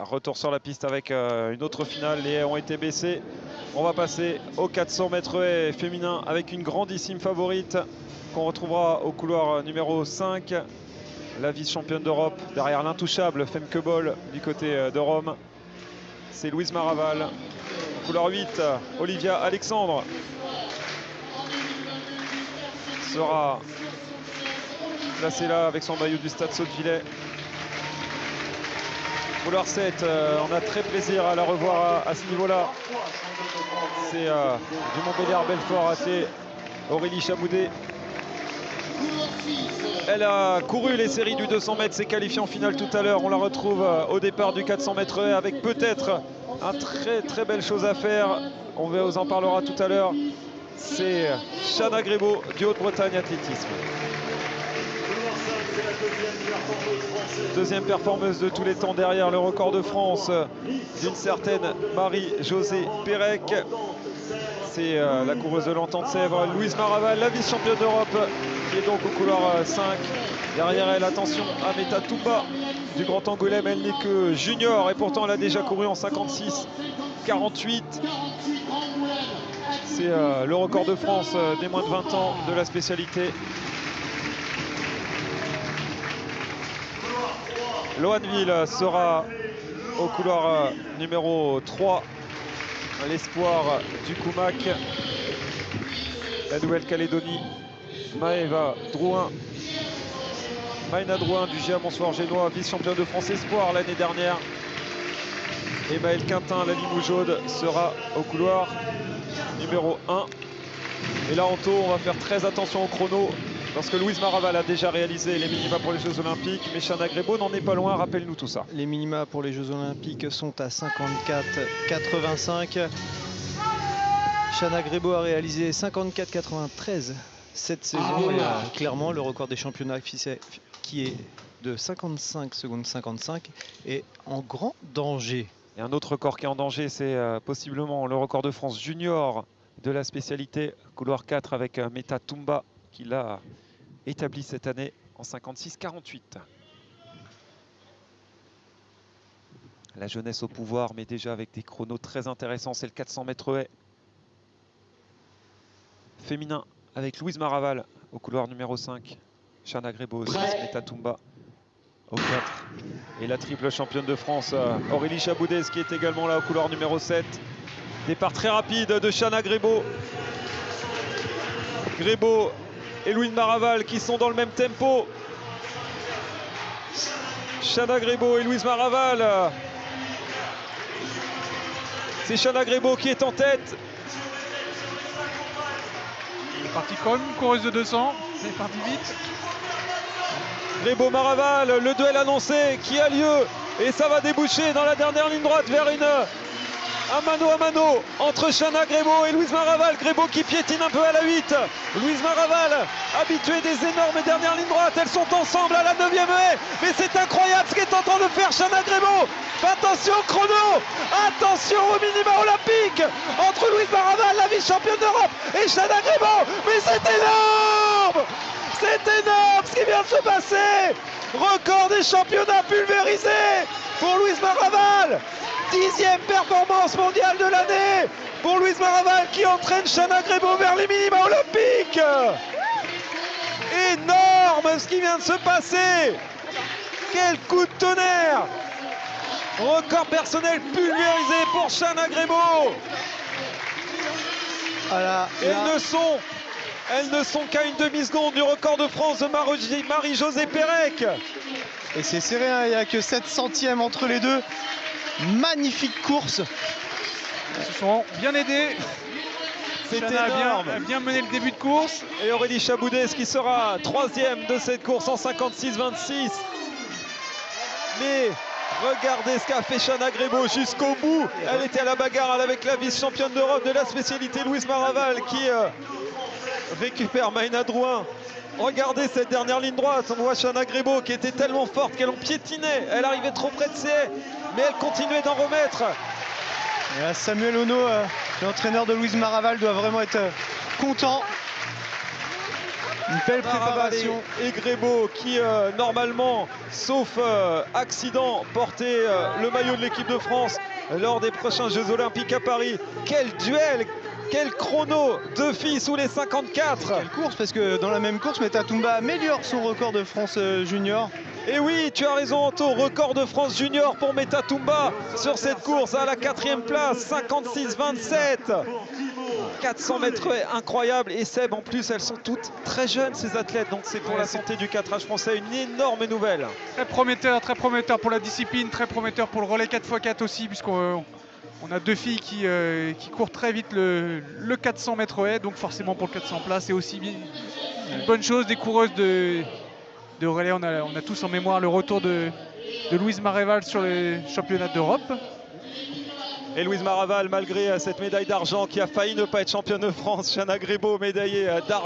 Retour sur la piste avec une autre finale. Les haies ont été baissées. On va passer aux 400 mètres haies féminin avec une grandissime favorite qu'on retrouvera au couloir numéro 5. La vice-championne d'Europe derrière l'intouchable Femke Bol du côté de Rome. C'est Louise Maraval. Au couloir 8, Olivia Alexandre sera placée là avec son maillot du Stade Sottevillers. Couloir 7, on a très plaisir à la revoir à ce niveau-là. C'est du Montbéliard-Belfort, c'est Aurélie Chaboudet. Elle a couru les séries du 200 mètres, s'est qualifiée en finale tout à l'heure. On la retrouve au départ du 400 mètres avec peut-être un très belle chose à faire. On vous en parlera tout à l'heure. C'est Chana Grébeau du Haute-Bretagne Athlétisme. Deuxième performeuse de tous les temps derrière le record de France d'une certaine Marie-Josée Pérec. C'est la coureuse de l'Entente-Sèvres, Louise Maraval, la vice-championne d'Europe, qui est donc au couloir 5. Derrière elle, attention, Ameta Touba du Grand Angoulême. Elle n'est que junior et pourtant elle a déjà couru en 56-48. C'est le record de France des moins de 20 ans de la spécialité. Loanville sera au couloir numéro 3, l'espoir du Koumac, la Nouvelle-Calédonie. Maëva Drouin, Maëna Drouin du GA Montsoir-Génois, vice-championne de France espoir l'année dernière. Et Maëlle Quintin, la Limougeaude, sera au couloir numéro 1. Et là en taux, on va faire très attention au chrono. Parce que Louise Maraval a déjà réalisé les minima pour les Jeux Olympiques, mais Chana Grébeau n'en est pas loin, rappelle-nous tout ça. Les minima pour les Jeux Olympiques sont à 54,85. Chana Grébeau a réalisé 54,93 cette saison. Et clairement, le record des championnats qui est de 55 secondes 55 est en grand danger. Et un autre record qui est en danger, c'est possiblement le record de France junior de la spécialité couloir 4 avec Meta Toumba qui l'a établi cette année en 56-48. La jeunesse au pouvoir, mais déjà avec des chronos très intéressants. C'est le 400 mètres haies féminin avec Louise Maraval au couloir numéro 5. Chana Grébeau aussi, Meta Toumba au 4. Et la triple championne de France, Aurélie Chaboudet, qui est également là au couloir numéro 7. Départ très rapide de Chana Grébeau. Grébeau et Louise Maraval qui sont dans le même tempo. Chana Grébeau et Louise Maraval. C'est Chana Grébeau qui est en tête. C'est parti comme une coureuse de 200. C'est parti vite. Grébeau Maraval, le duel annoncé qui a lieu. Et ça va déboucher dans la dernière ligne droite vers un mano à mano entre Chana Grébeau et Louise Maraval. Grébeau qui piétine un peu à la 8. Louise Maraval, habituée des énormes dernières lignes droites. Elles sont ensemble à la 9e haie. Mais c'est incroyable ce qu'est en train de faire Chana Grébeau. Attention au chrono. Attention au minima olympique entre Louise Maraval, la vice-championne d'Europe, et Chana Grébeau. Mais c'est énorme. C'est énorme ce qui vient de se passer. Record des championnats pulvérisé pour Louise Maraval. 10e performance mondiale de l'année pour Louise Maraval qui entraîne Chana Grébeau vers les minima olympiques. Énorme ce qui vient de se passer. Quel coup de tonnerre. Record personnel pulvérisé pour Chana Grébeau. Voilà, Elles ne sont qu'à une demi-seconde du record de France de Marie-Josée Pérec. Et c'est serré, hein, il n'y a que 7 centièmes entre les deux. Magnifique course. Ils se sont bien aidés. C'est Chana énorme. a bien mené le début de course. Et Aurélie Chaboudet qui sera 3e de cette course en 56-26. Mais regardez ce qu'a fait Chana Grébeau jusqu'au bout. Elle était à la bagarre avec la vice-championne d'Europe de la spécialité Louise Maraval qui récupère Maëna Drouin. Regardez cette dernière ligne droite. On voit Chana Grébeau qui était tellement forte qu'elle en piétinait. Elle arrivait trop près de ses haies, mais elle continuait d'en remettre. Et là, Samuel Ono, l'entraîneur de Louise Maraval, doit vraiment être content. Une belle Maraval préparation. et Grébeau qui normalement, sauf accident, portait le maillot de l'équipe de France lors des prochains Jeux Olympiques à Paris. Quel duel, quel chrono, deux filles sous les 54. Quelle course, parce que dans la même course, Metatumba améliore son record de France junior. Et oui, tu as raison Anto, record de France junior pour Metatumba sur cette course à la 4e place, 56-27. 400 mètres, incroyable. Et Seb, en plus, elles sont toutes très jeunes ces athlètes, donc c'est pour Ouais, la santé du 4H français une énorme nouvelle. Très prometteur pour la discipline, très prometteur pour le relais 4x4 aussi, puisqu'on a deux filles qui courent très vite le 400 mètres haies, donc forcément pour le 400 places, c'est aussi bien une bonne chose. Des coureuses de relais, on a tous en mémoire le retour de Louise Maréval sur les championnats d'Europe. Et Louise Maraval, malgré cette médaille d'argent qui a failli ne pas être championne de France, Chana Grébeau, médaillée d'argent.